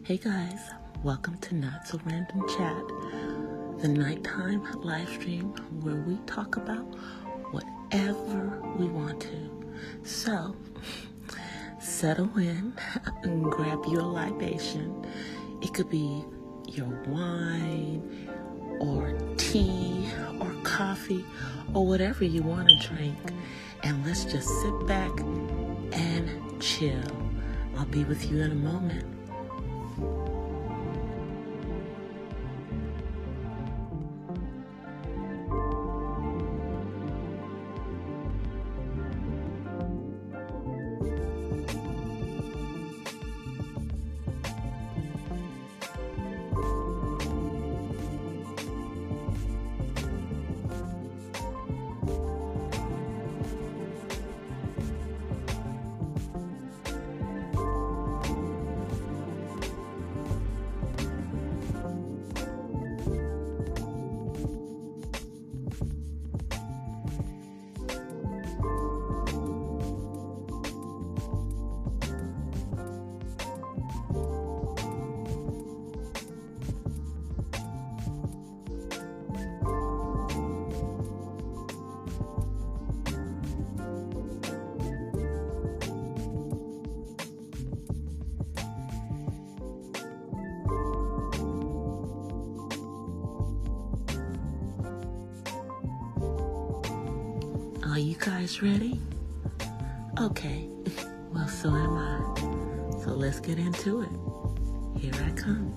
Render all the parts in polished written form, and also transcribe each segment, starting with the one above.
Hey guys, welcome to Not So Random Chat, the nighttime live stream where we talk about whatever we want to. So, settle in and grab your libation. It could be your wine or tea or coffee or whatever you want to drink. And let's just sit back and chill. I'll be with you in a moment. Are you guys ready? Okay, well, so am I. So let's get into it. Here I come.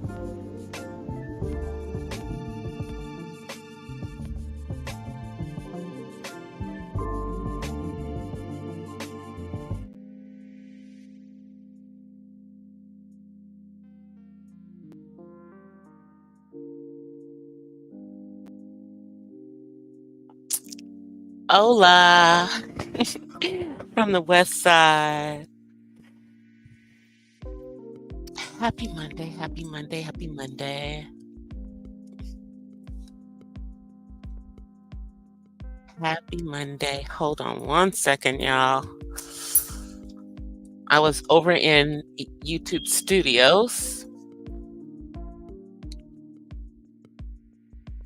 Hola, from the west side. Happy Monday, happy Monday, happy Monday. Happy Monday. Hold on one second, y'all. I was over in YouTube Studios,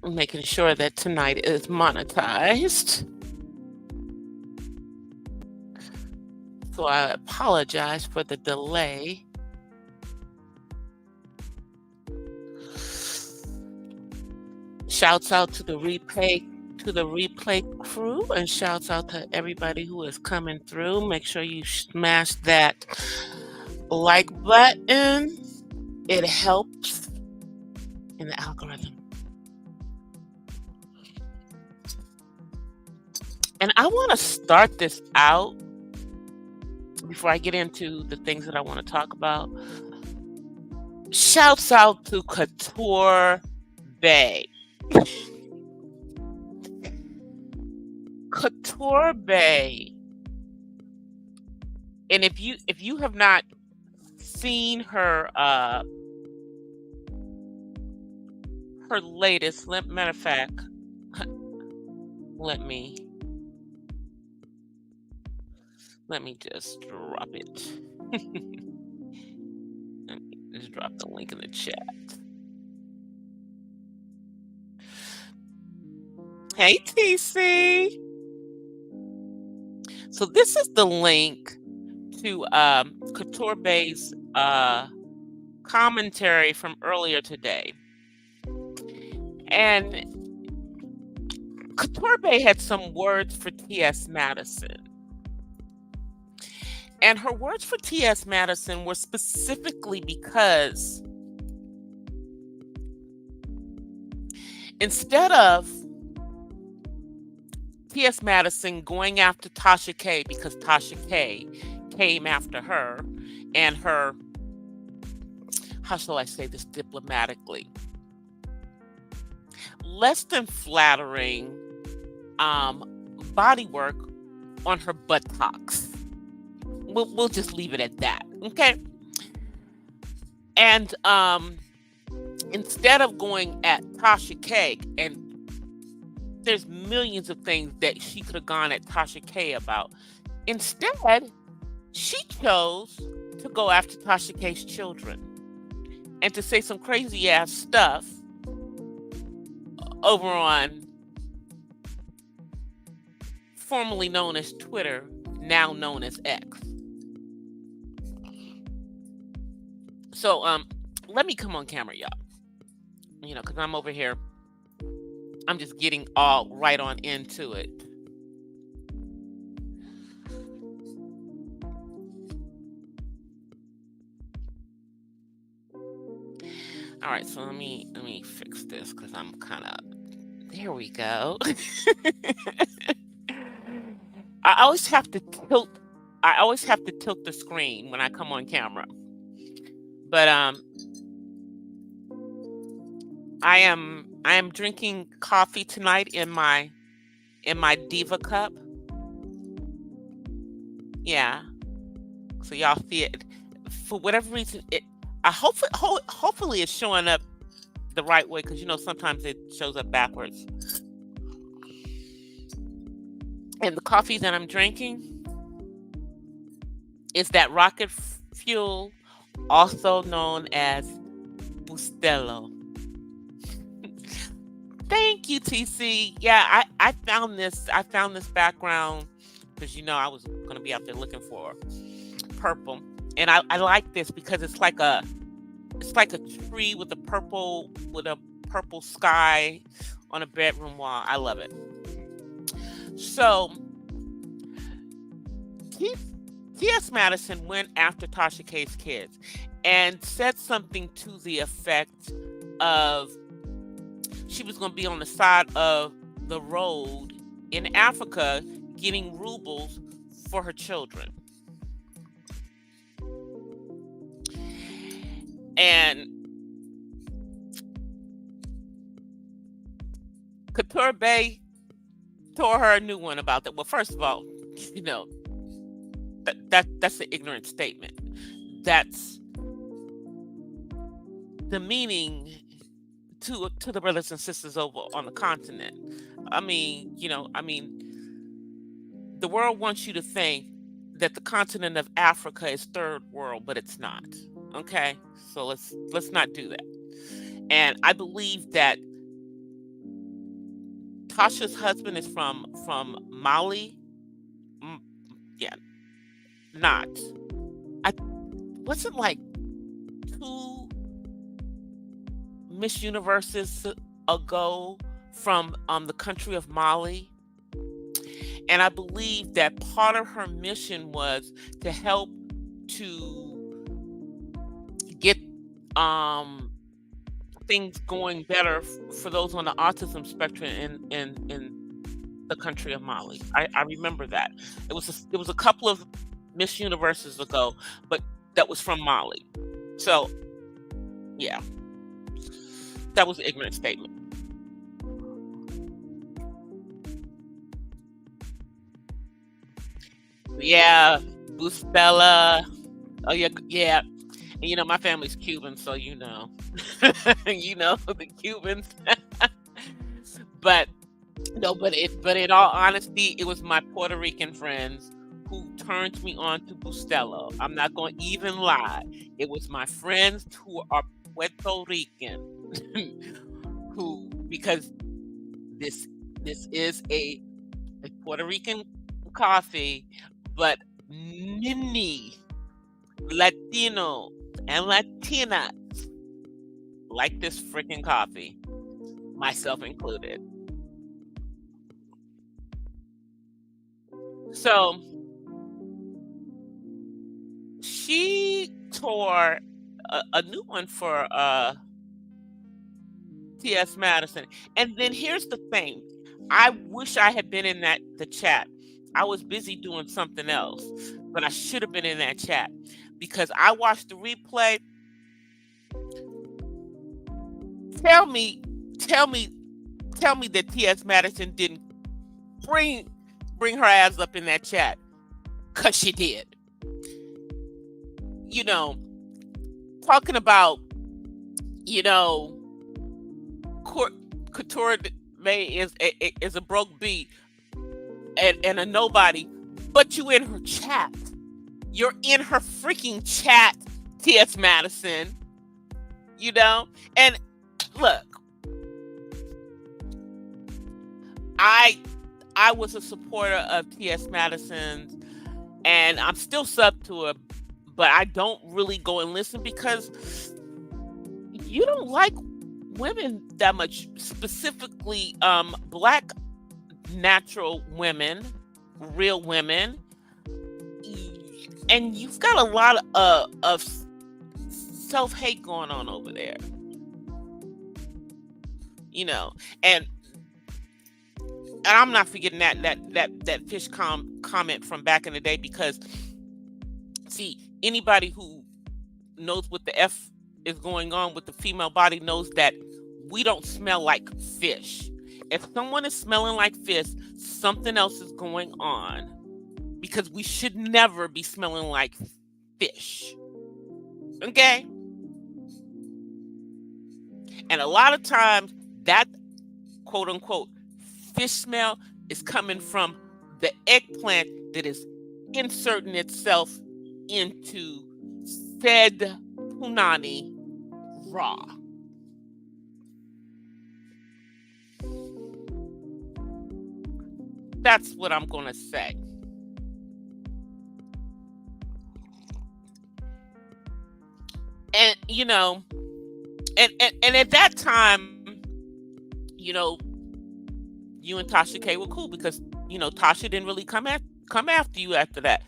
making sure that tonight is monetized. So I apologize for the delay. Shouts out to the replay crew, and shouts out to everybody who is coming through. Make sure you smash that like button. It helps in the algorithm. And I want to start this out before I get into the things that I want to talk about. Shouts out to Couture Bay. Couture Bay. And if you have not seen her latest, matter of fact, let me just drop it. Let me just drop the link in the chat. Hey, TC. So this is the link to Couture Bay's commentary from earlier today. And Couture Bay had some words for T.S. Madison. And her words for T.S. Madison were specifically because instead of T.S. Madison going after Tasha K because Tasha K came after her and her, how shall I say this diplomatically, less than flattering bodywork on her buttocks. We'll just leave it at that, okay? And instead of going at Tasha K, and there's millions of things that she could have gone at Tasha K about, instead, she chose to go after Tasha K's children. and to say some crazy ass stuff over on formerly known as Twitter, now known as X. So let me come on camera, y'all. Because I'm over here. I'm just getting all right on into it. All right, so let me fix this because I'm kind of. There we go. I always have to tilt. I always have to tilt the screen when I come on camera. But I am drinking coffee tonight in my Diva cup. Yeah. So y'all see it. For whatever reason, hopefully it's showing up the right way, because sometimes it shows up backwards. And the coffee that I'm drinking is that rocket fuel, also known as Bustelo. Thank you, TC. Yeah, I found this background because I was gonna be out there looking for purple, and I like this because it's like a tree with a purple sky on a bedroom wall. I love it. So T.S. Madison went after Tasha K's kids and said something to the effect of she was going to be on the side of the road in Africa getting rubles for her children. And Couture Bay tore her a new one about that. Well, first of all, that's an ignorant statement. That's demeaning to the brothers and sisters over on the continent. The world wants you to think that the continent of Africa is third world, but it's not. Okay, so let's not do that. And I believe that Tasha's husband is from Mali. Yeah, not. Wasn't like 2 Miss Universes ago from the country of Mali. And I believe that part of her mission was to help to get things going better for those on the autism spectrum in the country of Mali. I remember that. It was a couple of Miss Universes ago, but that was from Mali. So yeah, that was an ignorant statement. Yeah, Bustela. Oh yeah. And my family's Cuban, so the Cubans. But no, but in all honesty, it was my Puerto Rican friends who turned me on to Bustelo. I'm not going to even lie. It was my friends who are Puerto Rican because this is a Puerto Rican coffee, but many Latino and Latina like this freaking coffee, myself included. So she tore a new one for T.S. Madison. And then here's the thing. I wish I had been in the chat. I was busy doing something else, but I should have been in that chat because I watched the replay. Tell me that T.S. Madison didn't bring her ass up in that chat, because she did. Talking about, Couture May is a broke bee and a nobody, but you in her chat. You're in her freaking chat, T.S. Madison. you know. And look, I I was a supporter of T.S. Madison's, and I'm still sub to her, but I don't really go and listen because you don't like women that much, specifically black natural women, real women, and you've got a lot of self-hate going on over there, you know. And I'm not forgetting that fish comment from back in the day, because see, anybody who knows what the F is going on with the female body knows that we don't smell like fish. If someone is smelling like fish, something else is going on, because we should never be smelling like fish. Okay? And a lot of times that quote unquote fish smell is coming from the eggplant that is inserting itself into said punani raw. That's what I'm going to say. And, you know, and at that time, you know, you and Tasha K were cool because, you know, Tasha didn't really come after you after that.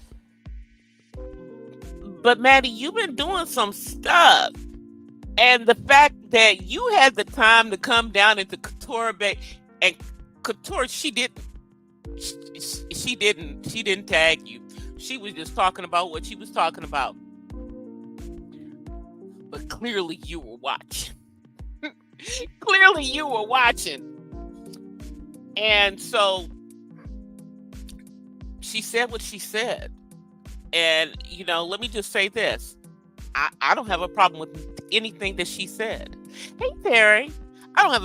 But Maddie, you've been doing some stuff. And the fact that you had the time to come down into Couture Bay, and Couture, she didn't tag you. She was just talking about what she was talking about. But clearly you were watching. Clearly you were watching. And so she said what she said. And, you know, let me just say this. I don't have a problem with anything that she said. Hey, Terry. I don't have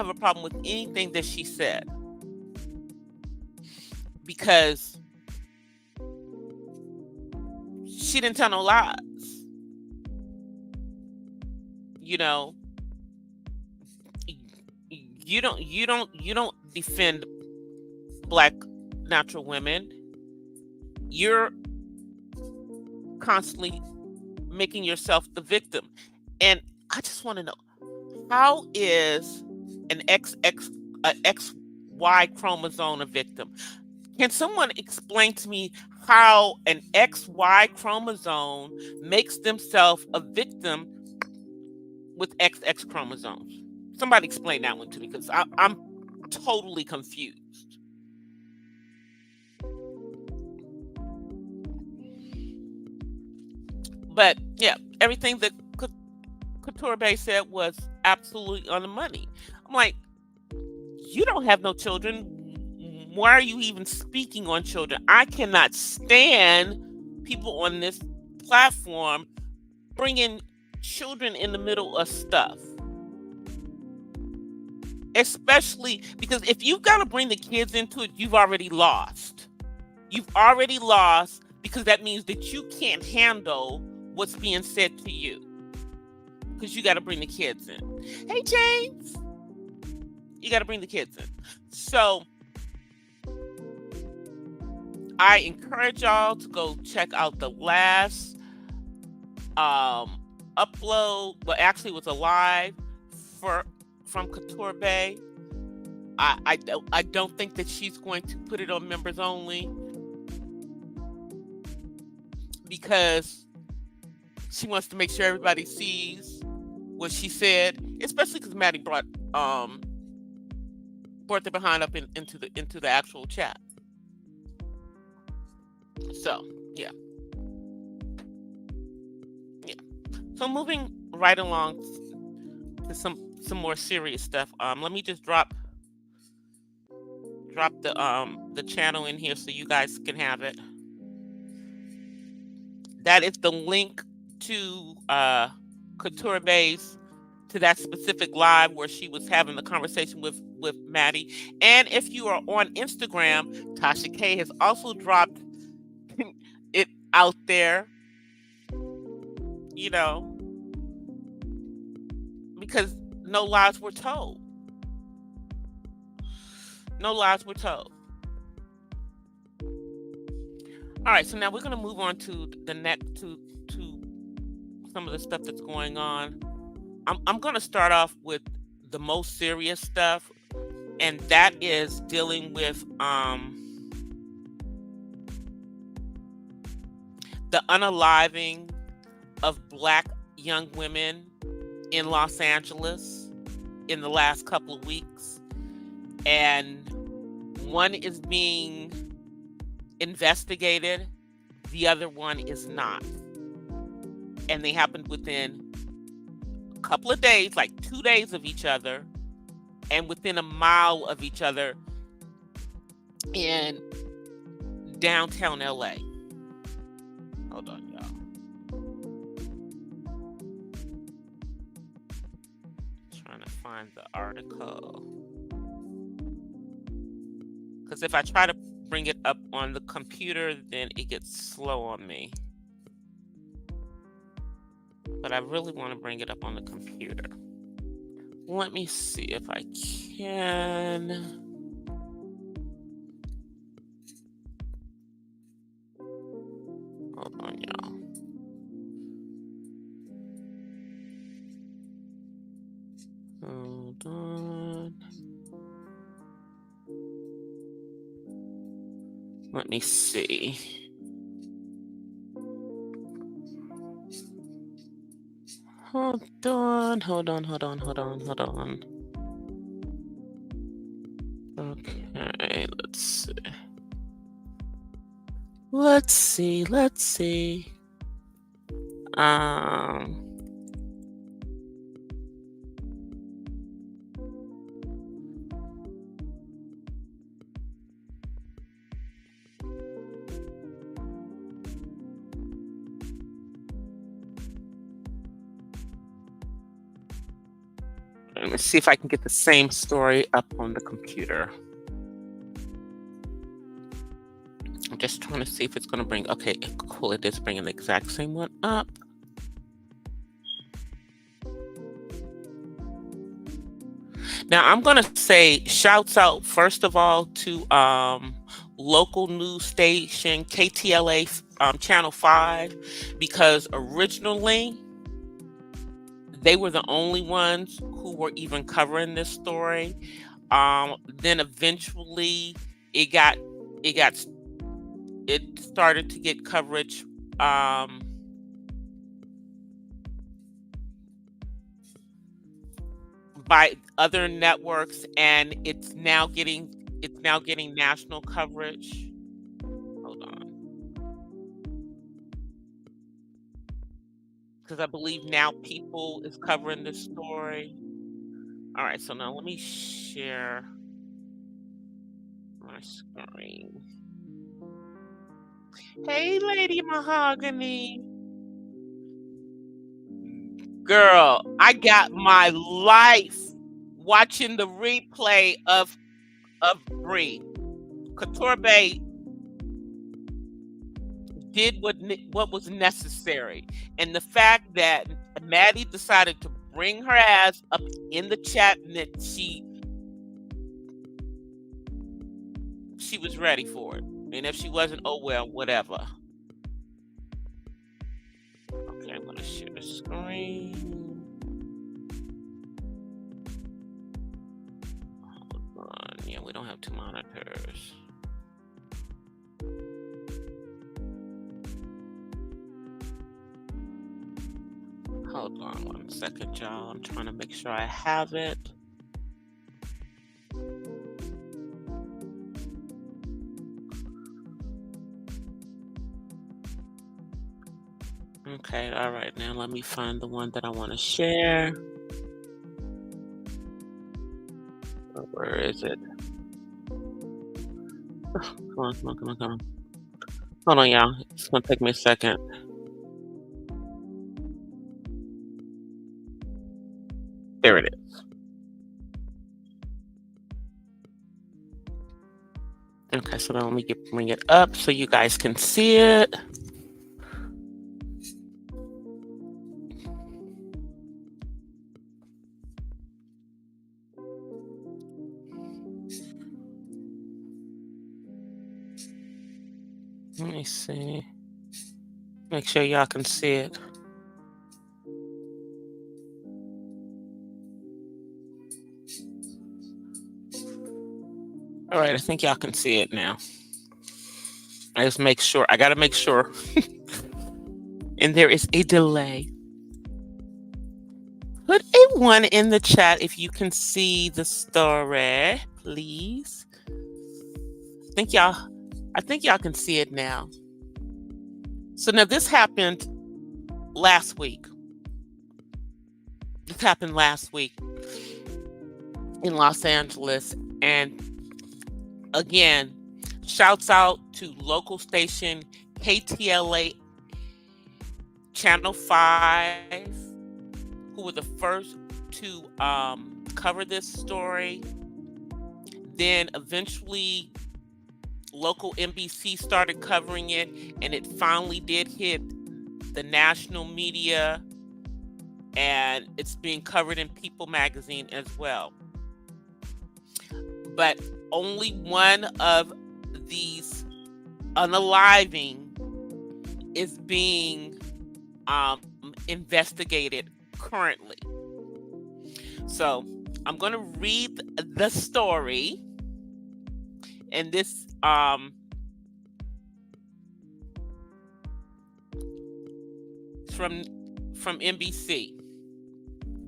a problem with anything that she said. Because she didn't tell no lies. You know, you don't defend black natural women. You're constantly making yourself the victim. And I just want to know, how is an XY chromosome a victim? Can someone explain to me how an XY chromosome makes themselves a victim with XX chromosomes? Somebody explain that one to me, because I'm totally confused. But yeah, everything that Couture Bay said was absolutely on the money. I'm like, you don't have no children. Why are you even speaking on children? I cannot stand people on this platform bringing children in the middle of stuff. Especially because if you've got to bring the kids into it, you've already lost. You've already lost, because that means that you can't handle what's being said to you, because you got to bring the kids in. Hey, James, you got to bring the kids in. So I encourage y'all to go check out the last upload. Well, actually, it was a live from Couture Bay. I don't think that she's going to put it on members only, because she wants to make sure everybody sees what she said, especially because Maddie brought the behind up into the actual chat. So yeah. So moving right along to some more serious stuff. Let me just drop the channel in here so you guys can have it. That is the link to Couture Bay's, to that specific live where she was having the conversation with Maddie. And if you are on Instagram, Tasha K has also dropped it out there. You know, because no lies were told. No lies were told. All right, so now we're going to move on to the next to some of the stuff that's going on. I'm going to start off with the most serious stuff, and that is dealing with the unaliving of Black young women in Los Angeles in the last couple of weeks. And one is being investigated, the other one is not. And they happened within a couple of days, like 2 days of each other, and within a mile of each other in downtown LA. Hold on, y'all. Trying to find the article. Because if I try to bring it up on the computer, then it gets slow on me. But I really want to bring it up on the computer. Let me see if I can. Hold on, y'all. Hold on. Let me see. Hold on. Okay, let's see. Let me see if I can get the same story up on the computer. I'm just trying to see if it's going to bring. Okay, cool. It is bringing the exact same one up. Now, I'm going to say shouts out, first of all, to local news station KTLA Channel 5, because originally they were the only ones who were even covering this story. Then eventually it started to get coverage by other networks, and it's now getting national coverage. Hold on. Because I believe now People is covering this story. All right, so now let me share my screen. Hey, Lady Mahogany. Girl, I got my life watching the replay of Bree. Katorbe did what was necessary, and the fact that Maddie decided to bring her ass up in the chat, and that she was ready for it, and if she wasn't, oh well, whatever. Okay, I'm gonna share the screen. Hold on. Yeah, we don't have two monitors. Hold on 1 second, y'all. I'm trying to make sure I have it. Okay, all right. Now let me find the one that I want to share. Where is it? Oh, come on. Hold on, y'all. It's going to take me a second. There it is. Okay, so now let me bring it up so you guys can see it. Let me see. Make sure y'all can see it. All right, I think y'all can see it now. I just make sure. I got to make sure. And there is a delay. Put a 1 in the chat if you can see the story, please. I think y'all can see it now. So now this happened last week. This happened last week in Los Angeles. And again, shouts out to local station KTLA Channel 5, who were the first to cover this story. Then eventually local NBC started covering it, and it finally did hit the national media, and it's being covered in People magazine as well. But only one of these unaliving is being investigated currently. So I'm going to read the story, and this from NBC.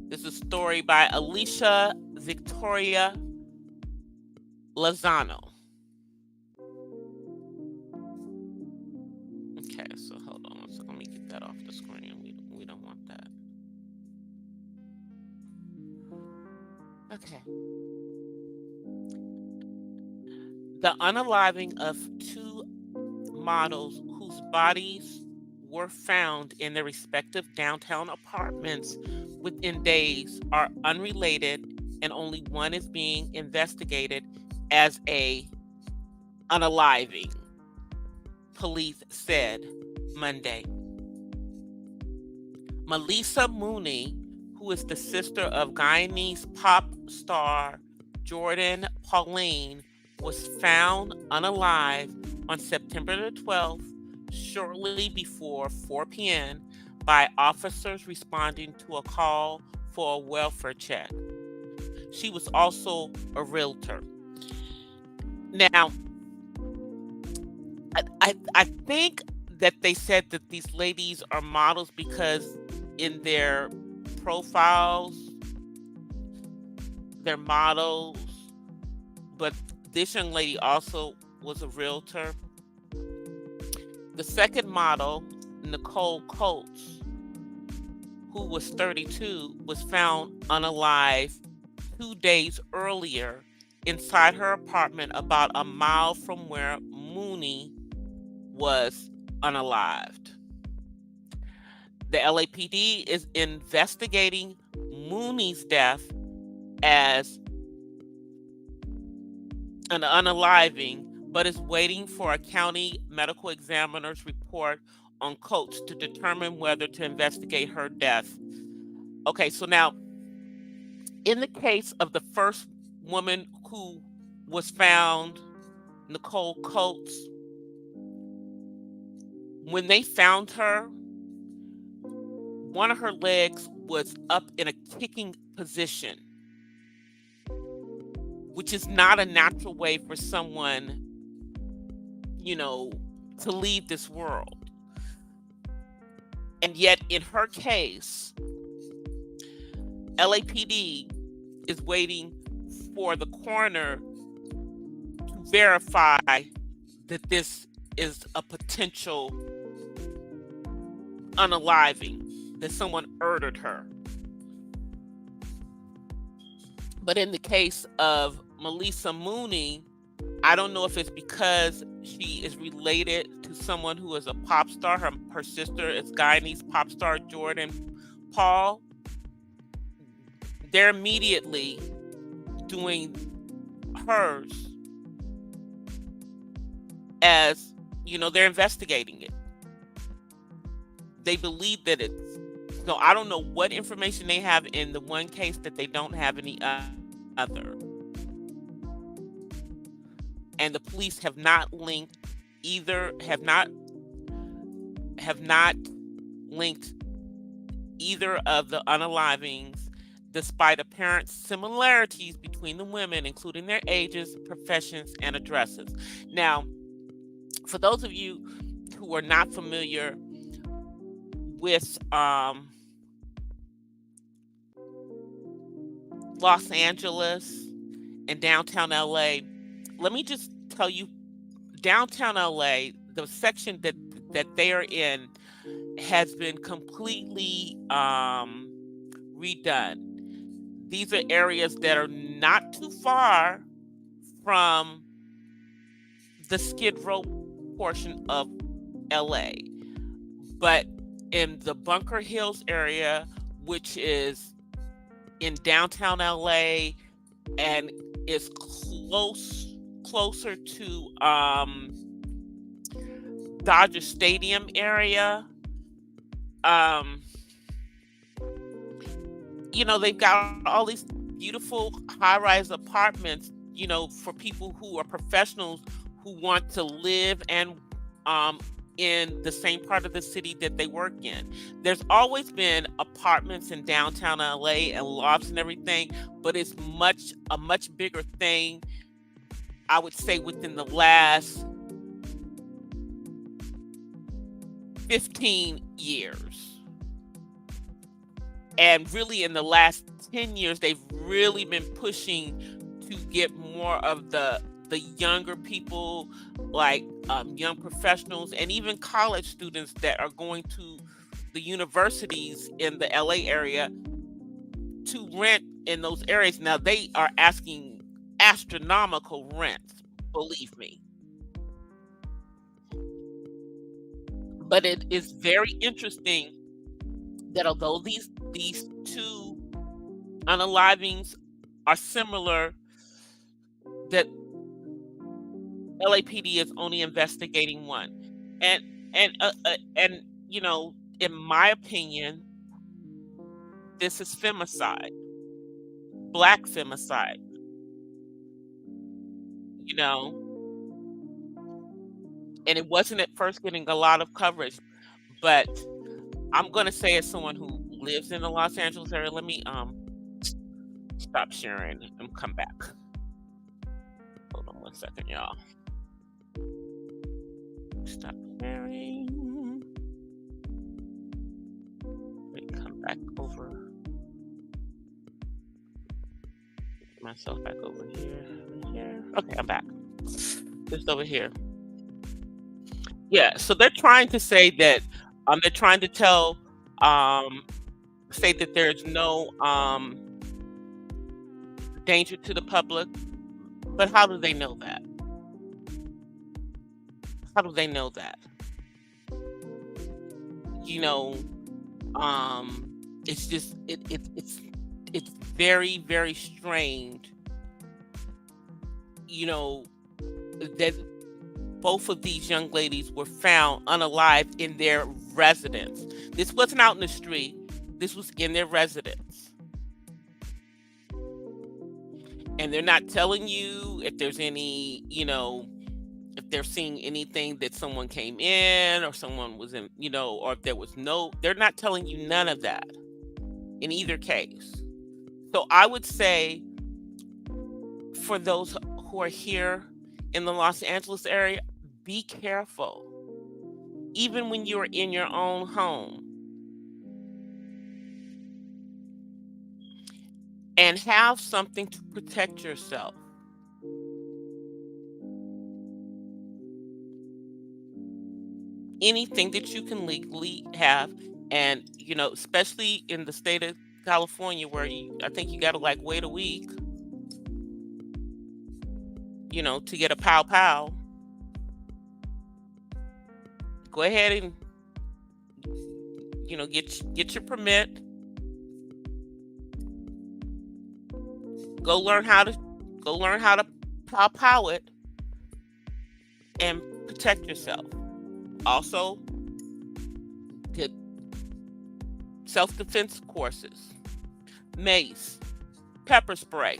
This is a story by Alicia Victoria Lozano. Okay, so hold on. So let me get that off the screen. We don't want that. Okay. The unaliving of 2 models whose bodies were found in their respective downtown apartments within days are unrelated, and only one is being investigated as a unaliving, police said Monday. Melissa Mooney, who is the sister of Guyanese pop star Jordan Pauline, was found unalive on September the 12th, shortly before 4 p.m., by officers responding to a call for a welfare check. She was also a realtor. Now, I think that they said that these ladies are models because in their profiles, they're models, but this young lady also was a realtor. The second model, Nicole Coates, who was 32, was found unalive 2 days earlier inside her apartment about a mile from where Mooney was unalived. The LAPD is investigating Mooney's death as an unaliving, but is waiting for a county medical examiner's report on Coates to determine whether to investigate her death. Okay, so now, in the case of the first woman who was found, Nicole Coates, when they found her, one of her legs was up in a kicking position, which is not a natural way for someone, to leave this world. And yet, in her case, LAPD is waiting for the coroner to verify that this is a potential unaliving, that someone murdered her. But in the case of Melissa Mooney, I don't know if it's because she is related to someone who is a pop star. Her sister is Guyanese pop star Jordan Paul. They're immediately doing hers as, they're investigating it. They believe that it's, so I don't know what information they have in the one case that they don't have any other. And the police have not linked either have not linked either of the unalivings, despite apparent similarities between the women, including their ages, professions, and addresses. Now, for those of you who are not familiar with Los Angeles and downtown LA, let me just tell you, downtown LA, the section that they are in has been completely redone. These are areas that are not too far from the Skid Row portion of LA, but in the Bunker Hills area, which is in downtown LA and is closer to Dodger Stadium area, they've got all these beautiful high-rise apartments, for people who are professionals who want to live and in the same part of the city that they work in. There's always been apartments in downtown LA and lofts and everything, but it's a much bigger thing, I would say, within the last 15 years. And really in the last 10 years, they've really been pushing to get more of the younger people, like young professionals and even college students that are going to the universities in the LA area to rent in those areas. Now, they are asking astronomical rents, believe me. But it is very interesting that although these two unalivings are similar, that LAPD is only investigating one, and in my opinion, this is femicide, black femicide. And it wasn't at first getting a lot of coverage, but I'm gonna say, as someone who lives in the Los Angeles area, let me stop sharing and come back. Hold on 1 second, y'all. Stop sharing. Let me come back over. Get myself back over here. Okay, I'm back. Just over here. Yeah, so they're trying to say that they're trying to say that there's no danger to the public, but how do they know that? How do they know that? It's just it's very, very strange, that both of these young ladies were found unalived in their residence. This wasn't out in the street. This was in their residence. And they're not telling you if there's any, if they're seeing anything that someone came in or someone was in, or if there was they're not telling you none of that in either case. So I would say, for those who are here in the Los Angeles area, be careful, even when you're in your own home, and have something to protect yourself. Anything that you can legally have, and especially in the state of California, where I think you got to wait a week, to get a pow pow. Go ahead and get your permit. Go learn how to pow pow it and protect yourself. Also, get self-defense courses, mace, pepper spray.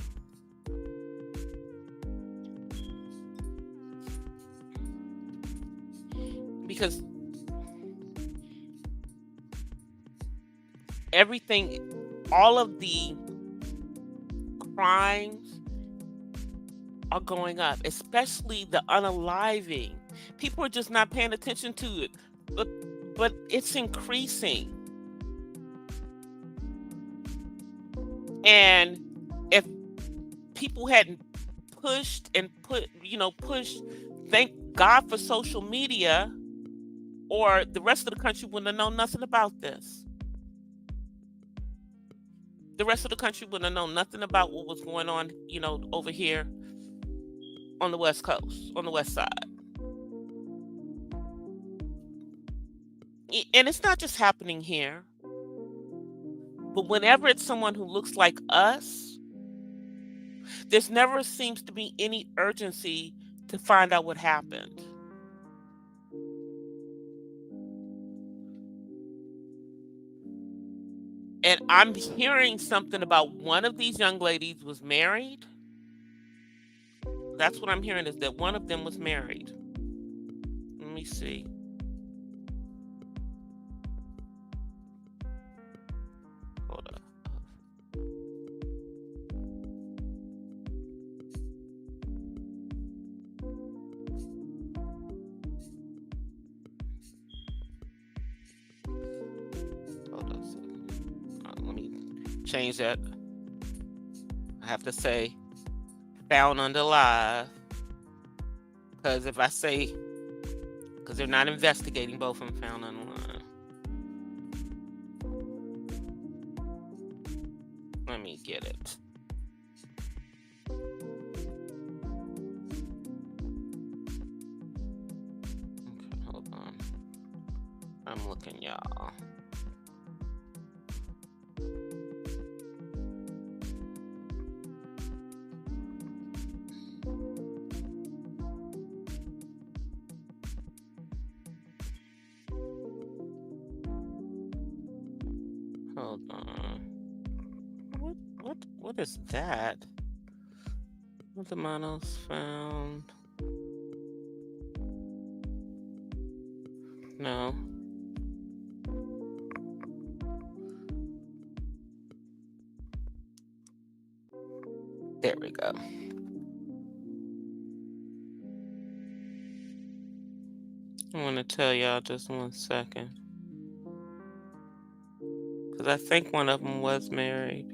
because everything, all of the crimes are going up, especially the unaliving. People are just not paying attention to it, but it's increasing. And if people hadn't pushed and pushed, thank God for social media, or the rest of the country wouldn't have known nothing about this. The rest of the country wouldn't have known nothing about what was going on, over here on the West Coast, on the West Side. And it's not just happening here, but whenever it's someone who looks like us, there's never seems to be any urgency to find out what happened. And I'm hearing something about one of these young ladies was married. That's what I'm hearing, is that one of them was married. Let me see. Hold up. Hold up. Let me change that. I have to say found under live, because if I say, because they're not investigating, both of them found under live. Let me get it. Okay, hold on. I'm looking, y'all. Hold on. What is that? What the models found? No. There we go. I want to tell y'all just 1 second, because I think one of them was married.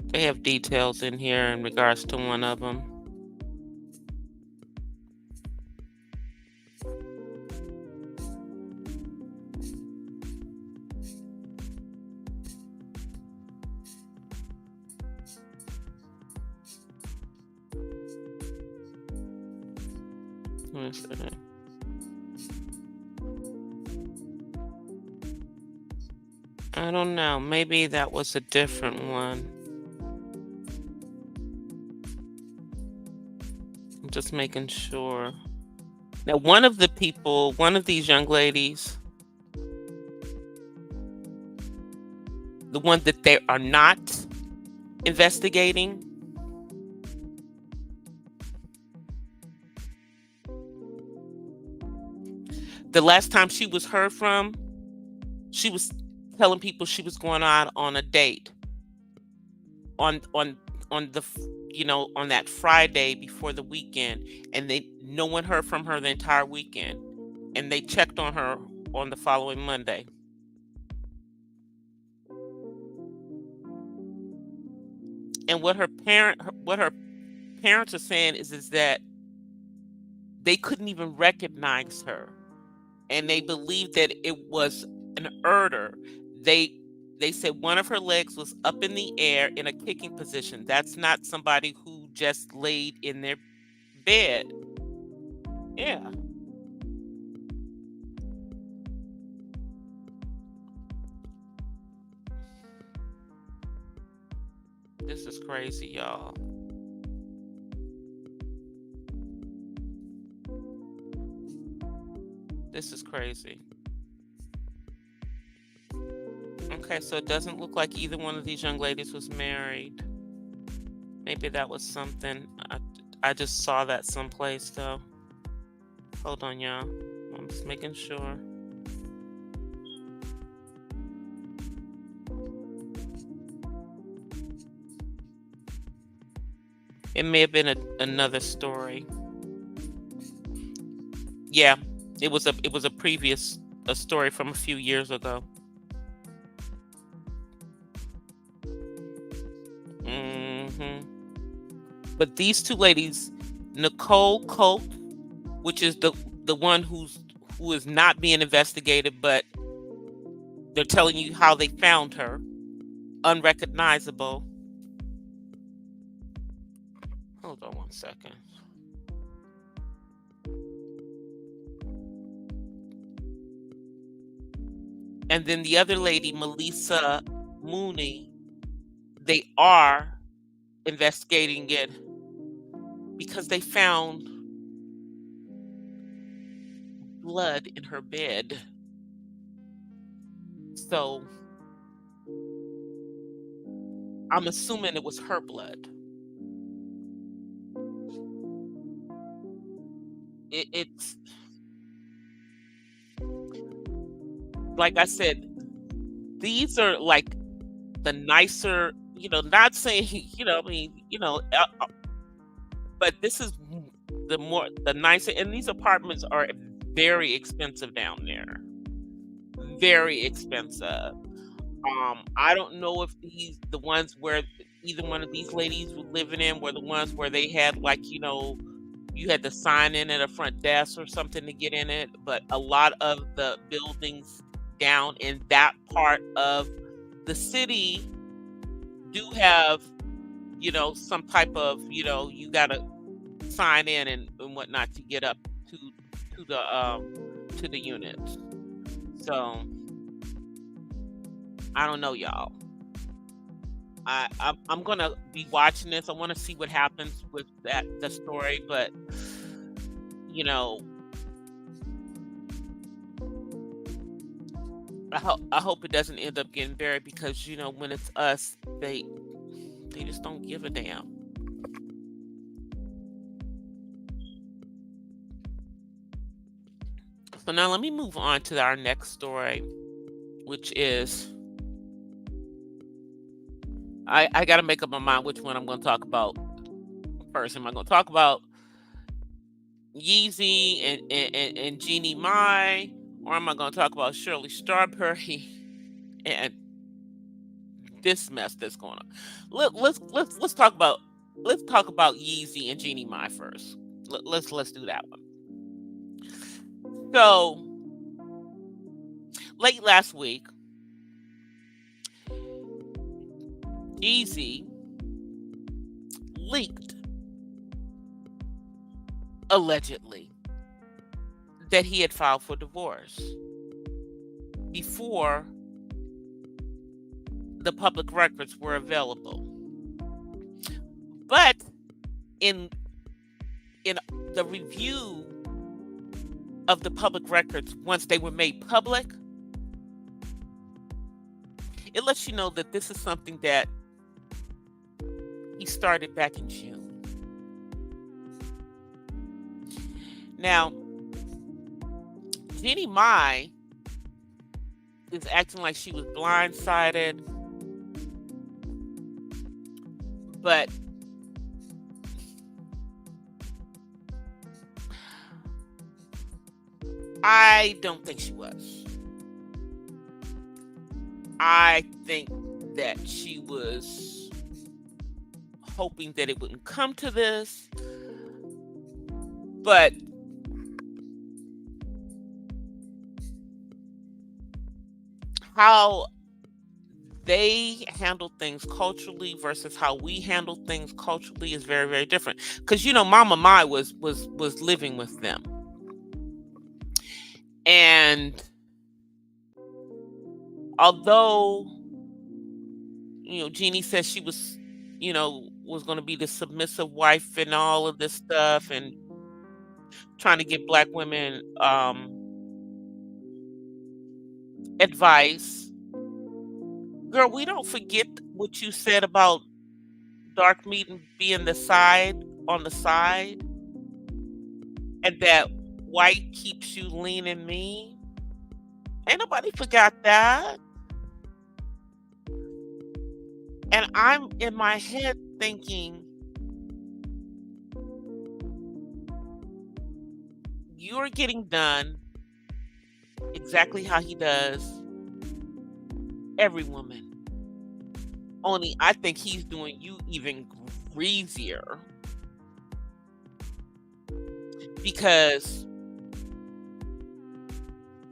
They have details in here in regards to one of them. What is it? I don't know. Maybe that was a different one. I'm just making sure. Now, one of these young ladies, the one that they are not investigating, the last time she was heard from, she was telling people she was going out on a date on the on that Friday before the weekend, and no one heard from her the entire weekend, and they checked on her on the following Monday. And what her parents are saying is that they couldn't even recognize her, and they believed that it was an herder. They said one of her legs was up in the air in a kicking position. That's not somebody who just laid in their bed. Yeah. This is crazy, y'all. This is crazy. Okay, so it doesn't look like either one of these young ladies was married. Maybe that was something. I just saw that someplace, though. Hold on, y'all. I'm just making sure. It may have been another story. Yeah, it was a previous story from a few years ago. But these two ladies, Nicole Colt, which is the one who is not being investigated, but they're telling you how they found her, unrecognizable. Hold on one second. And then the other lady, Melissa Mooney, they are investigating it because they found blood in her bed. So I'm assuming it was her blood. It's like I said, these are like the nicer, not saying, I mean, but this is the nicer, and these apartments are very expensive down there. Very expensive. I don't know if the ones where either one of these ladies were living in were the ones where they had, like, you had to sign in at a front desk or something to get in it. But a lot of the buildings down in that part of the city do have, some type of, you gotta sign in and whatnot to get up to the units. So I don't know, y'all. I'm gonna be watching this. I want to see what happens with the story, but you know, I hope it doesn't end up getting buried, because when it's us, they just don't give a damn. So now let me move on to our next story, which is I got to make up my mind which one I'm going to talk about first. Am I going to talk about Yeezy and Jeannie Mai, or am I going to talk about Shirley Strawberry and this mess that's going on? Let's talk about Yeezy and Jeannie Mai first. Let's do that one. So late last week, Yeezy leaked, allegedly, that he had filed for divorce before the public records were available. But in the review of the public records, once they were made public, it lets you know that this is something that he started back in June. Now, Jeannie Mai is acting like she was blindsided, but I don't think she was. I think that she was hoping that it wouldn't come to this, but how they handle things culturally versus how we handle things culturally is very, very different. Because Mama Mai was living with them, and although Jeannie says she was was going to be the submissive wife and all of this stuff, and trying to give black women advice. Girl, we don't forget what you said about dark meat and being on the side, and that white keeps you lean and mean. Ain't nobody forgot that. And I'm in my head thinking, you're getting done exactly how he does every woman. Only I think he's doing you even greasier, because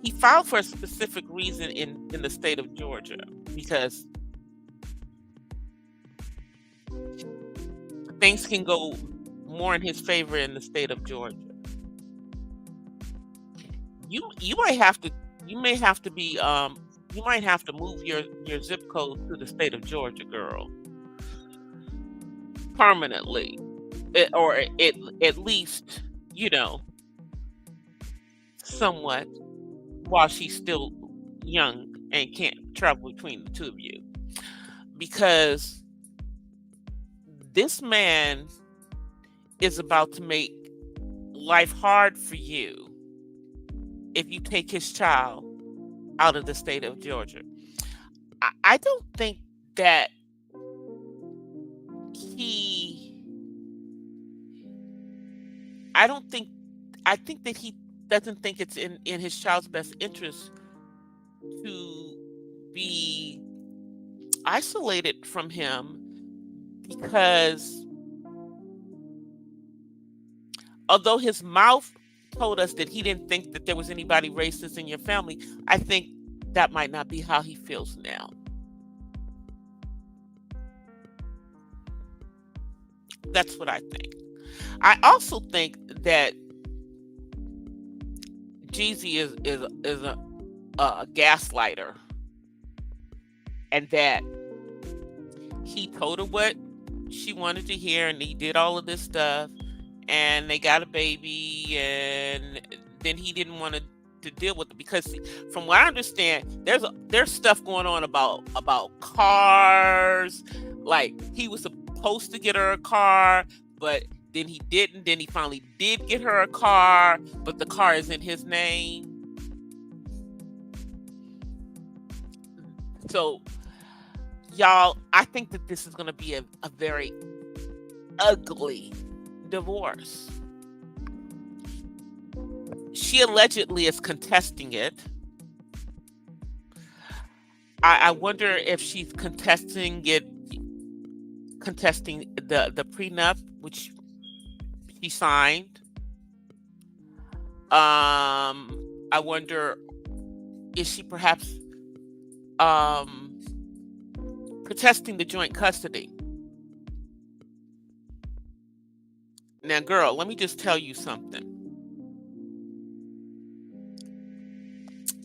he filed for a specific reason in the state of Georgia, because things can go more in his favor in the state of Georgia. You might have to be you might have to move your zip code to the state of Georgia, girl, permanently. Or at least, somewhat, while she's still young and can't travel between the two of you. Because this man is about to make life hard for you if you take his child out of the state of Georgia. I don't think that I think that he doesn't think it's in his child's best interest to be isolated from him, because although his mouth told us that he didn't think that there was anybody racist in your family, I think that might not be how he feels now. That's what I think. I also think that Jeezy is a gaslighter, and that he told her what she wanted to hear, and he did all of this stuff, and they got a baby, and then he didn't want to deal with it, because from what I understand, there's stuff going on about cars. Like, he was supposed to get her a car, but then he didn't. Then he finally did get her a car, but the car is in his name. So, y'all, I think that this is going to be a very ugly divorce. She allegedly is contesting it. I wonder if she's contesting the prenup, which she signed. I wonder, is she perhaps protesting the joint custody? Now, girl, let me just tell you something.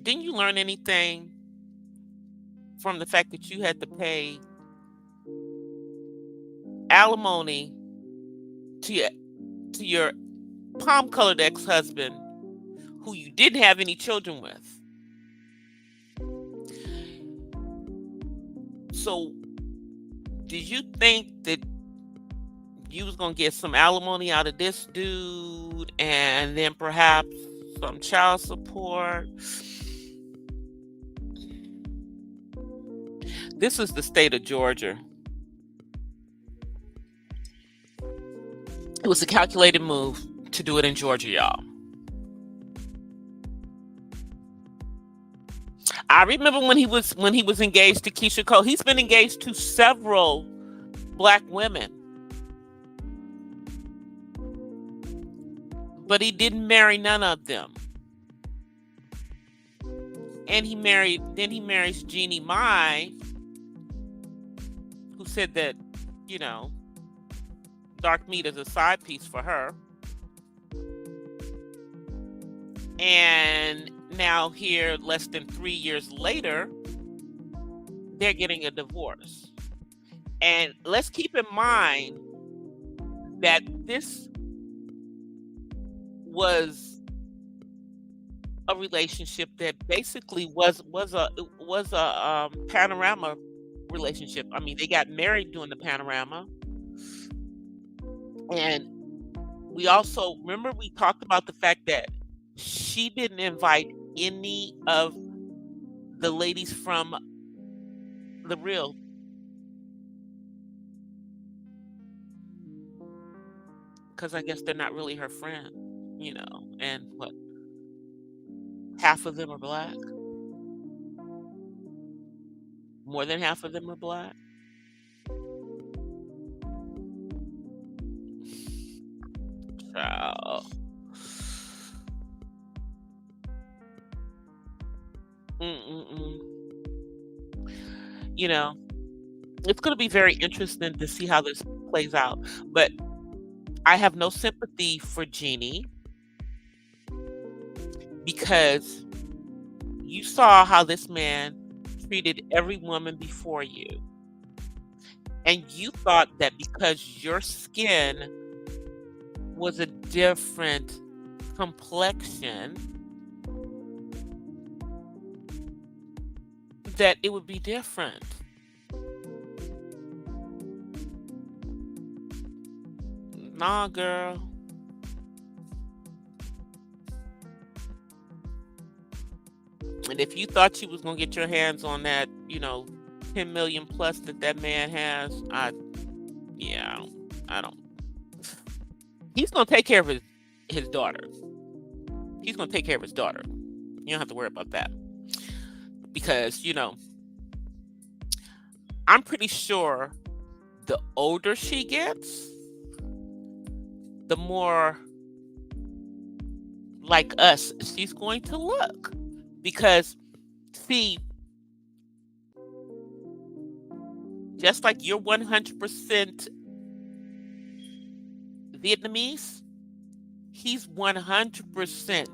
Didn't you learn anything from the fact that you had to pay alimony to your palm-colored ex-husband, who you didn't have any children with? So, did you think that you was gonna get some alimony out of this dude, and then perhaps some child support? This is the state of Georgia. It was a calculated move to do it in Georgia, y'all. I remember when he was engaged to Keisha Cole. He's been engaged to several black women, but he didn't marry none of them. And he marries Jeannie Mai, who said that, dark meat is a side piece for her. And now here, less than 3 years later, they're getting a divorce. And let's keep in mind that this was a relationship that basically was a panorama relationship. I mean, they got married during the panorama, and we also remember we talked about the fact that she didn't invite any of the ladies from the real, because I guess they're not really her friend, and what, half of them are black, more than half of them are black. So, mm-mm-mm. you know, it's going to be very interesting to see how this plays out. But I have no sympathy for Jeannie because you saw how this man treated every woman before you. And you thought that because your skin was a different complexion, that it would be different. Nah, girl. And if you thought you was gonna get your hands on that, 10 million plus that man has, I don't. He's gonna take care of his daughter. He's gonna take care of his daughter. You don't have to worry about that because I'm pretty sure the older she gets, the more like us she's going to look. Because, see, just like you're 100% Vietnamese, he's 100%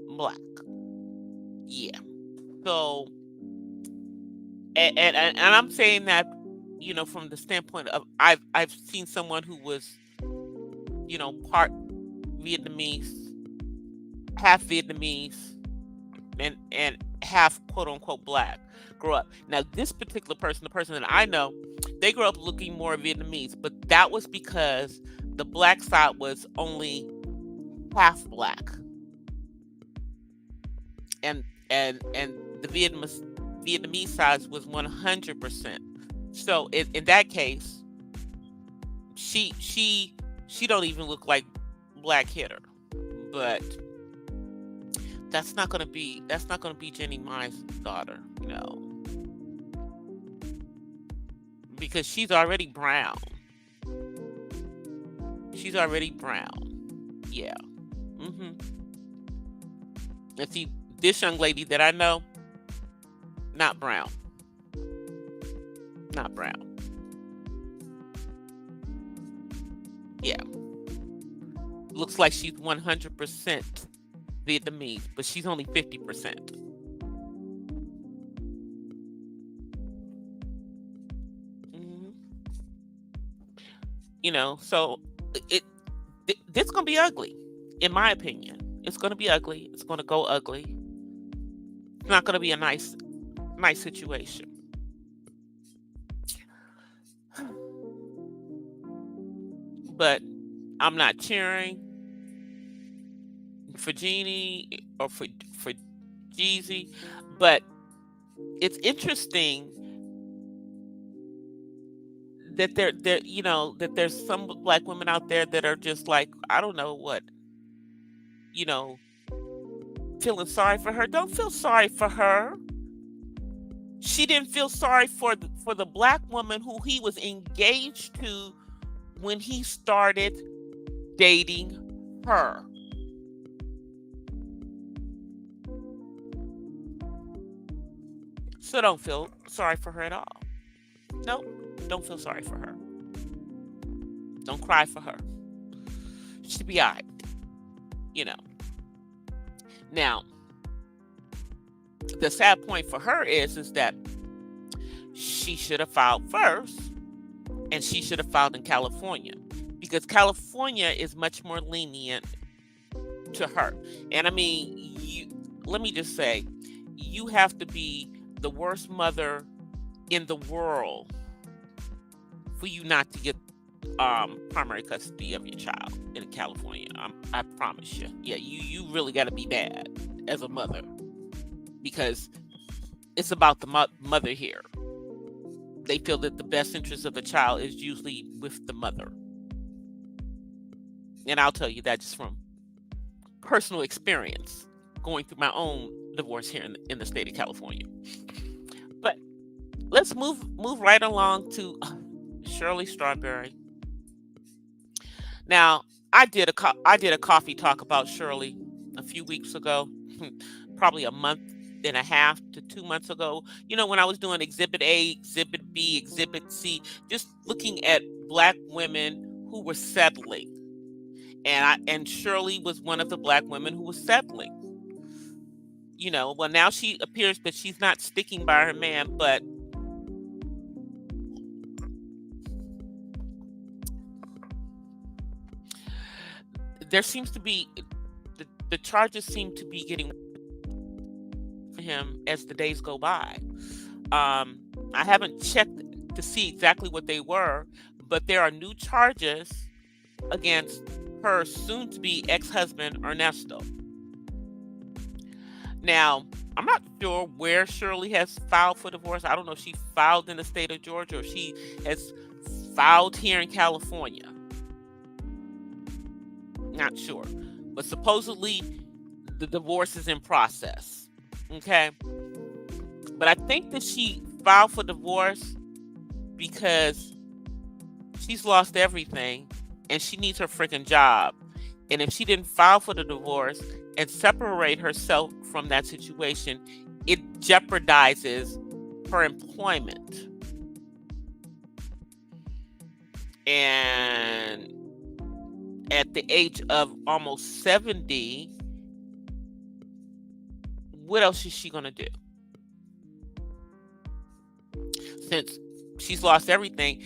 black. Yeah. So, and I'm saying that, from the standpoint of I've seen someone who was, part Vietnamese, half Vietnamese, and half quote unquote black grow up. Now, this particular person, the person that I know, they grew up looking more Vietnamese, but that was because the black side was only half black, and the Vietnamese side was 100%. So in that case, she don't even look like black hitter, but that's not gonna be Jenny Mai's daughter, because she's already brown. She's already brown. Yeah. And see, this young lady that I know, not brown. Not brown. Yeah. Looks like she's 100% Vietnamese, but she's only 50%. So this gonna be ugly, in my opinion. It's gonna be ugly. It's gonna go ugly. It's not gonna be a nice situation. But I'm not cheering for Jeannie or for Jeezy, but it's interesting that that there's some black women out there that are just like, I don't know what, feeling sorry for her. Don't feel sorry for her. She didn't feel sorry for the black woman who he was engaged to when he started dating her. So don't feel sorry for her at all. Nope, don't feel sorry for her. Don't cry for her. She should be all right. Now, the sad point for her is that, she should have filed first, and she should have filed in California, because California is much more lenient to her. And I mean, let me just say, you have to be the worst mother in the world for you not to get primary custody of your child in California. I promise you. Yeah, you really got to be bad as a mother, because it's about the mother here. They feel that the best interest of the child is usually with the mother. And I'll tell you that just from personal experience, going through my own divorce here in the state of California. But let's move right along to Shirley Strawberry. Now, I did a coffee talk about Shirley a few weeks ago, probably a month and a half to 2 months ago. You know, when I was doing Exhibit A, Exhibit B, Exhibit C, just looking at Black women who were settling, and Shirley was one of the Black women who was settling. You know, well, now she appears that she's not sticking by her man, but there seems to be the charges seem to be getting for him as the days go by. I haven't checked to see exactly what they were, but there are new charges against her soon-to-be ex-husband Ernesto. Now, I'm not sure where Shirley has filed for divorce. I don't know if she filed in the state of Georgia or if she has filed here in California. Not sure. But supposedly the divorce is in process. Okay? But I think that she filed for divorce because she's lost everything and she needs her freaking job. And if she didn't file for the divorce and separate herself from that situation, it jeopardizes her employment. And at the age of almost 70, what else is she going to do? Since she's lost everything,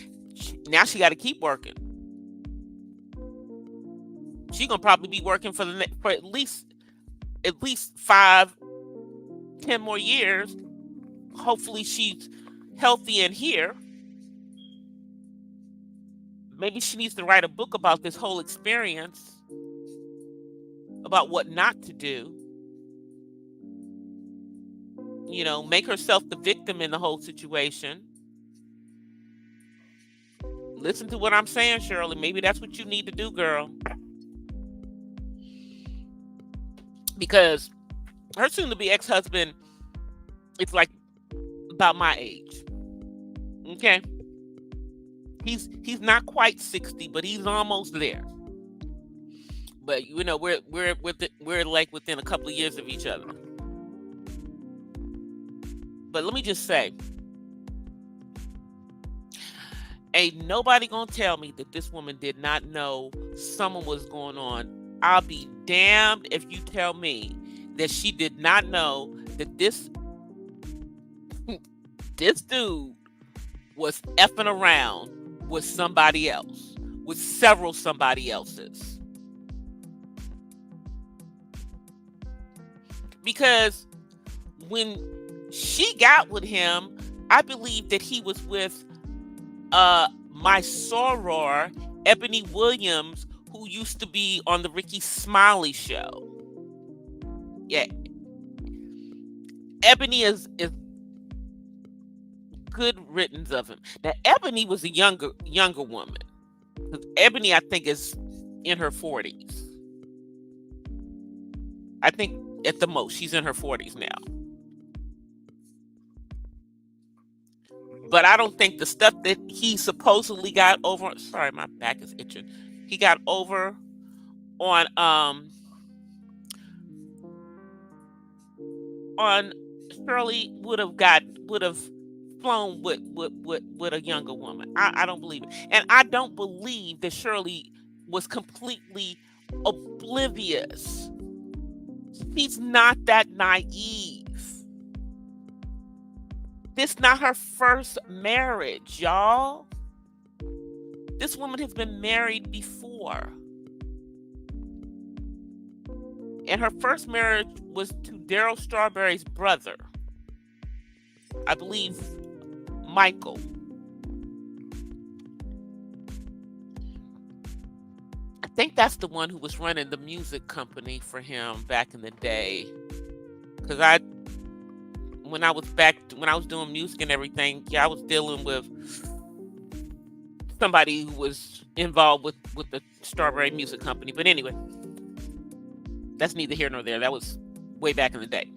now she got to keep working. She's going to probably be working for at least 5-10 more years. Hopefully she's healthy and here. Maybe she needs to write a book about this whole experience, about what not to do. You know, make herself the victim in the whole situation. Listen to what I'm saying, Shirley. Maybe that's what you need to do, girl. Because her soon-to-be ex-husband is like about my age. Okay? He's not quite 60, but he's almost there. But you know, we're like within a couple of years of each other. But let me just say, ain't nobody gonna tell me that this woman did not know something was going on. I'll be damned if you tell me that she did not know that this dude was effing around with somebody else, with several somebody else's. Because when she got with him, I believe that he was with my soror, Ebony Williams, who used to be on the Ricky Smiley show. Yeah. Ebony is good riddance of him. Now, Ebony was a younger woman. Ebony, I think, is in her 40s. I think at the most, she's in her 40s now. But I don't think the stuff that he supposedly got over. Sorry, my back is itching. He got over on Shirley would have flown with a younger woman. I don't believe it. And I don't believe that Shirley was completely oblivious. She's not that naive. this not her first marriage, y'all. This woman has been married before. And her first marriage was to Daryl Strawberry's brother. I believe Michael. I think that's the one who was running the music company for him back in the day. Because when I was doing music and everything, yeah, I was dealing with somebody who was involved with the Strawberry Music Company. But anyway, that's neither here nor there. That was way back in the day.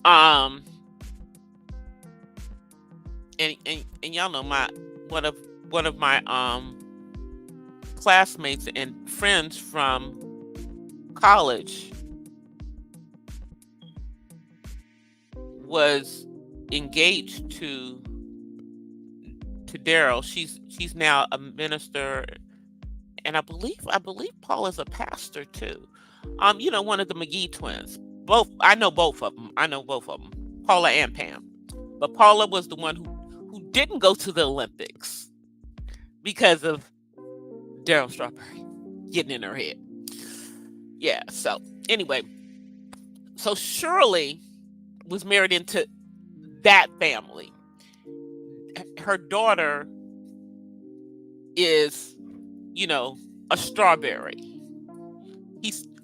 And y'all know one of my classmates and friends from college was engaged to Daryl. She's now a minister, and I believe Paul is a pastor too. One of the McGee twins. I know both of them. Paula and Pam. But Paula was the one who didn't go to the Olympics because of Daryl Strawberry getting in her head. Yeah, so anyway. So Shirley was married into that family. Her daughter is, a Strawberry.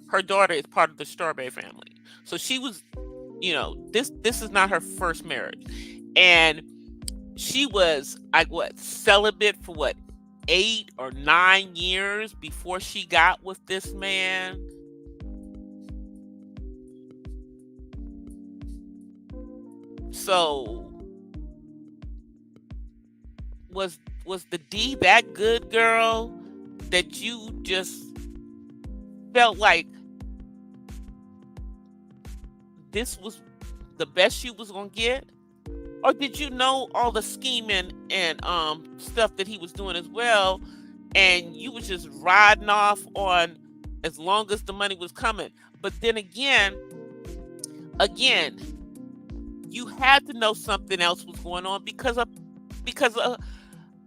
Her daughter is part of the Strawberry family. So she was, this is not her first marriage. And she was celibate for 8 or 9 years before she got with this man. So was the D that good girl that you just felt like this was the best she was gonna get? Or did you know all the scheming and stuff that he was doing as well, and you was just riding off on as long as the money was coming? But then again, you had to know something else was going on because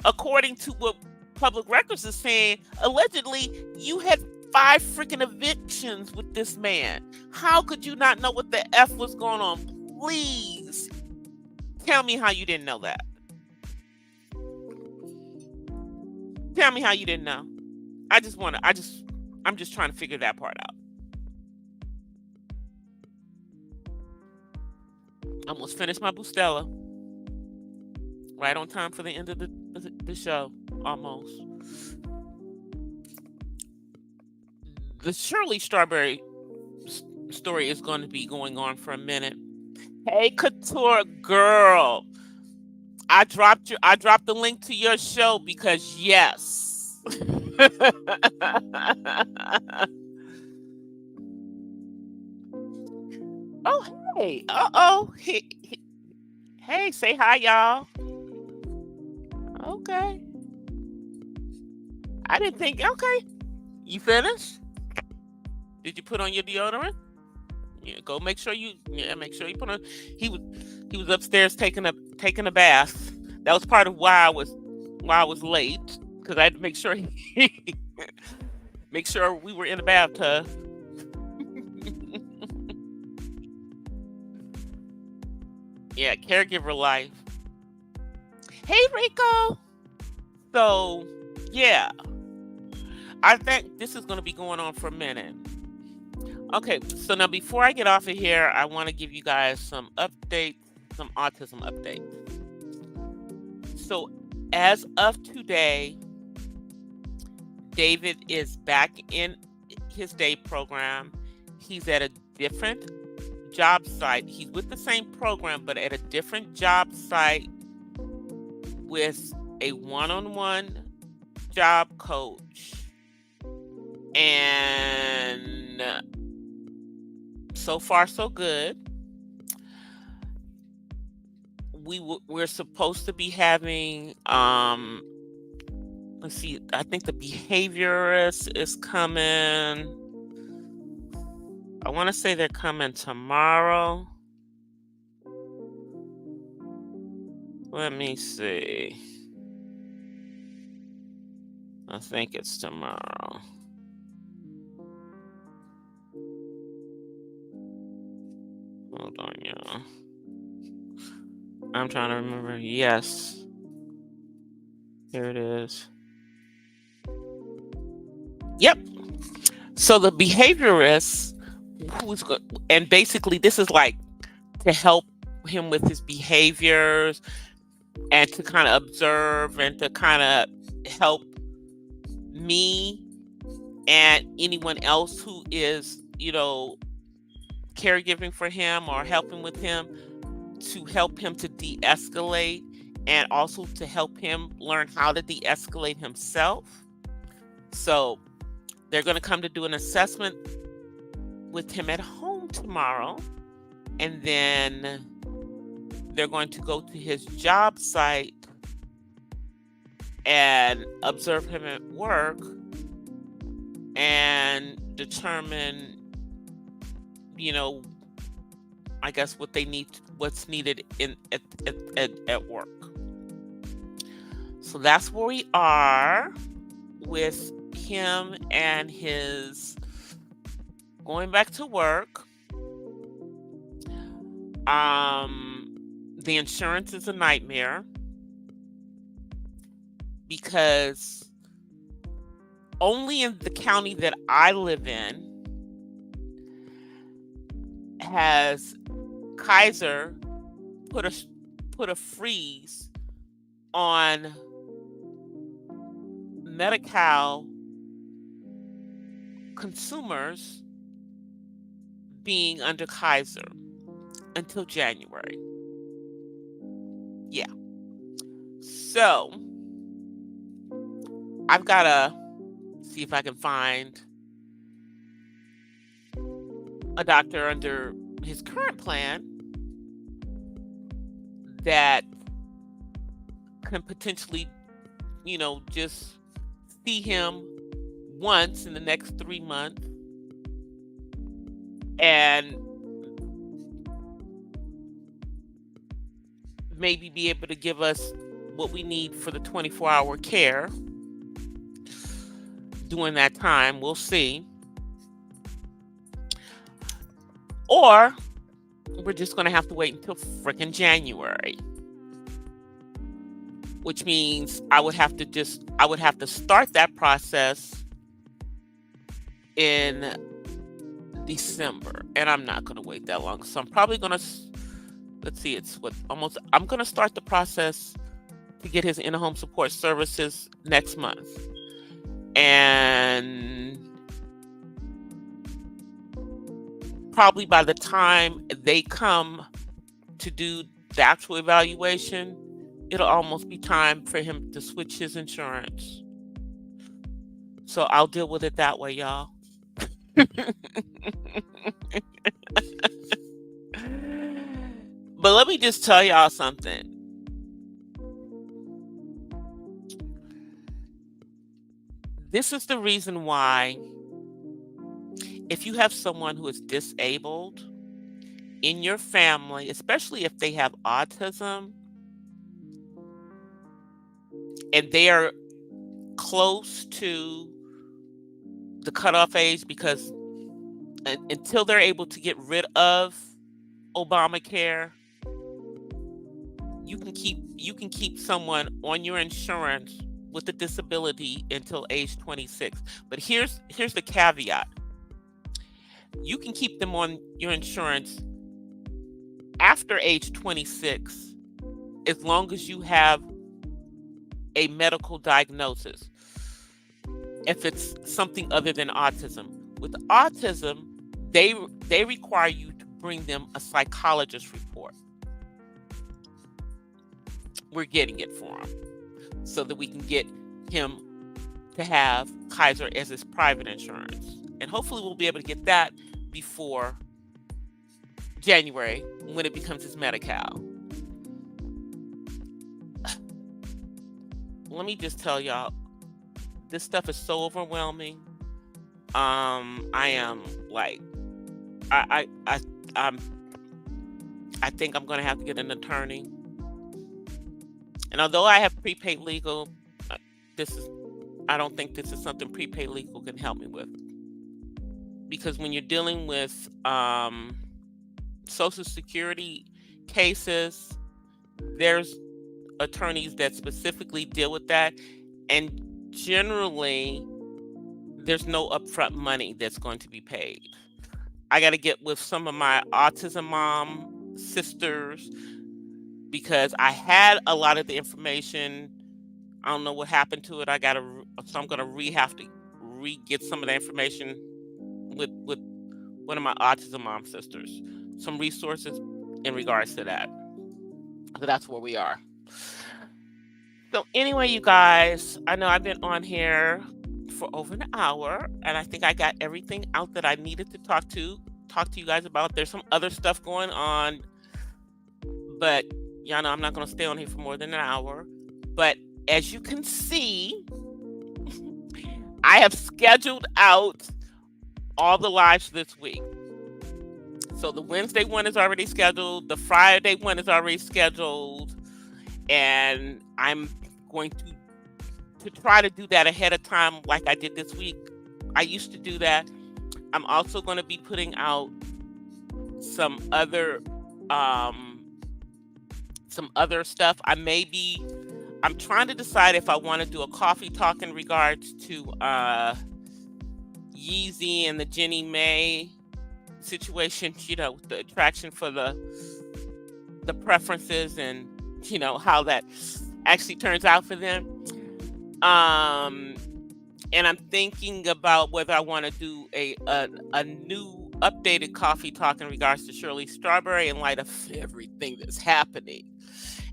according to what public records is saying, allegedly you had 5 freaking evictions with this man. How could you not know what the F was going on? Please tell me how you didn't know that. Tell me how you didn't know. I'm just trying to figure that part out. Almost finished my Bustelo. Right on time for the end of the show. Almost. The Shirley Strawberry story is going to be going on for a minute. Hey, Couture girl. I dropped the link to your show because yes. Oh, hey. Uh-oh. Hey, say hi, y'all. Okay. I didn't think, okay. You finished? Did you put on your deodorant? Yeah, go make sure you put on. He was upstairs taking a bath. That was part of why I was late, because I had to make sure make sure we were in the bathtub. Yeah, caregiver life. Hey, Rico. So, yeah. I think this is going to be going on for a minute. Okay, so now before I get off of here, I want to give you guys some updates, some autism updates. So, as of today, David is back in his day program. He's at a different job site. He's with the same program, but at a different job site with a one-on-one job coach. And so far, so good. We're supposed to be having, let's see, I think the behaviorist is coming. I want to say they're coming tomorrow. Let me see. I think it's tomorrow. Hold on, y'all. I'm trying to remember. Yes. Here it is. Yep. So the behaviorist, and basically this is like to help him with his behaviors and to kind of observe and to kind of help me and anyone else who is, caregiving for him or helping with him, to help him to de-escalate and also to help him learn how to de-escalate himself. So they're going to come to do an assessment with him at home tomorrow, and then they're going to go to his job site and observe him at work and determine, I guess what's needed at work. So that's where we are with him and his going back to work. The insurance is a nightmare because only in the county that I live in has Kaiser put a freeze on Medi-Cal consumers being under Kaiser until January. Yeah. So I've got to see if I can find a doctor under his current plan that can potentially, just see him once in the next 3 months and maybe be able to give us what we need for the 24-hour care during that time. We'll see. Or we're just going to have to wait until frickin' January, which means I would have to start that process in December, and I'm not going to wait that long. So I'm probably going to, I'm going to start the process to get his in-home support services next month. And probably by the time they come to do the actual evaluation, it'll almost be time for him to switch his insurance. So I'll deal with it that way, y'all. But let me just tell y'all something. This is the reason why, if you have someone who is disabled in your family, especially if they have autism and they are close to the cutoff age, because until they're able to get rid of Obamacare, you can keep someone on your insurance with a disability until age 26. But here's the caveat. You can keep them on your insurance after age 26 as long as you have a medical diagnosis, if it's something other than autism. With autism, they require you to bring them a psychologist report. We're getting it for him so that we can get him to have Kaiser as his private insurance. And hopefully we'll be able to get that before January when it becomes his Medi-Cal. Let me just tell y'all, this stuff is so overwhelming. I am like, I think I'm gonna have to get an attorney And although I have prepaid legal, this is I don't think this is something prepaid legal can help me with, because when you're dealing with Social Security cases, there's attorneys that specifically deal with that, and generally there's no upfront money that's going to be paid. I got to get with some of my autism mom sisters because I had a lot of the information. I don't know what happened to it. So I'm gonna have to get some of the information with one of my autism mom sisters, some resources in regards to that. So that's where we are. So anyway, you guys, I know I've been on here for over an hour, and I think I got everything out that I needed to talk to you guys about. There's some other stuff going on, but y'all know I'm not going to stay on here for more than an hour. But as you can see, I have scheduled out all the lives this week. So the Wednesday one is already scheduled. The Friday one is already scheduled. And I'm going to try to do that ahead of time like I did this week. I used to do that. I'm also going to be putting out some other stuff. I'm trying to decide if I want to do a coffee talk in regards to Yeezy and the Jenny May situation, with the attraction for the preferences and, how that actually turns out for them. And I'm thinking about whether I want to do a new updated coffee talk in regards to Shirley Strawberry in light of everything that's happening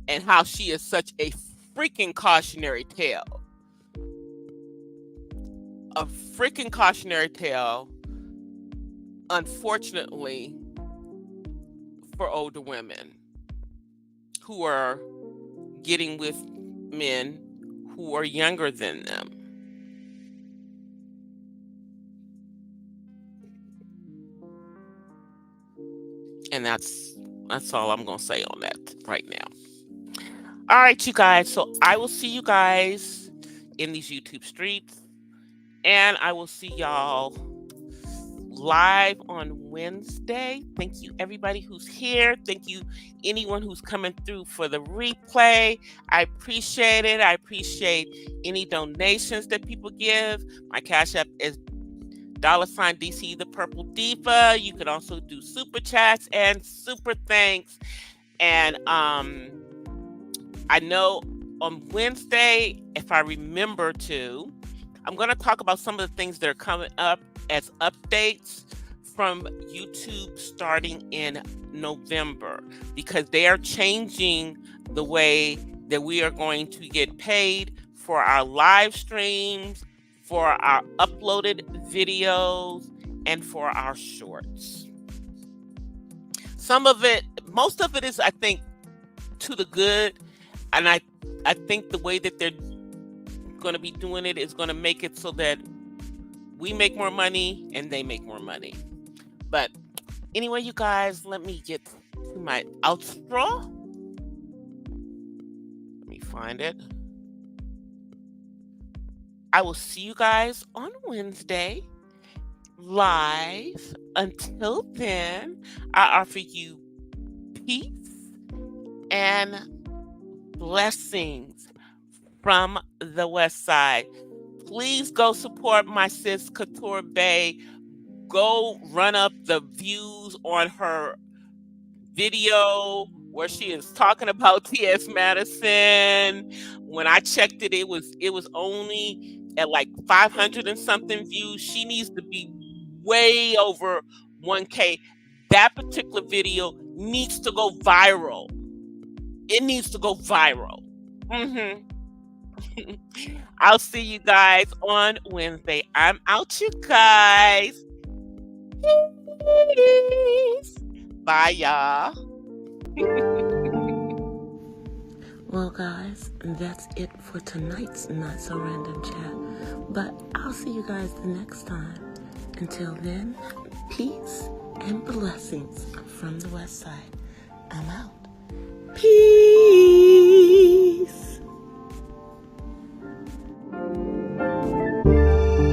and how she is such a freaking cautionary tale. A freaking cautionary tale, unfortunately, for older women who are getting with men who are younger than them. And that's all I'm going to say on that right now. All right, you guys. So I will see you guys in these YouTube streets. And I will see y'all live on Wednesday. Thank you, everybody who's here. Thank you, anyone who's coming through for the replay. I appreciate it. I appreciate any donations that people give. My Cash App is $DC the Purple Diva. You can also do super chats and super thanks. And I know on Wednesday, if I remember to, I'm going to talk about some of the things that are coming up as updates from YouTube starting in November, because they are changing the way that we are going to get paid for our live streams, for our uploaded videos, and for our shorts. Most of it is, I think, to the good. And I think the way that they're going to be doing it is going to make it so that we make more money and they make more money. But anyway, you guys, let me get to my outro. Let me find it. I will see you guys on Wednesday live. Until then, I offer you peace and blessings from the West Side. Please go support my sis Couture Bay. Go run up the views on her video where she is talking about T.S. Madison. When I checked it, it was only at like 500 and something views. She needs to be way over 1K. That particular video needs to go viral. It needs to go viral. I'll see you guys on Wednesday. I'm out, you guys. Peace. Bye, y'all. Well, guys, that's it for tonight's Not So Random Chat. But I'll see you guys the next time. Until then, peace and blessings from the West Side. I'm out. Peace.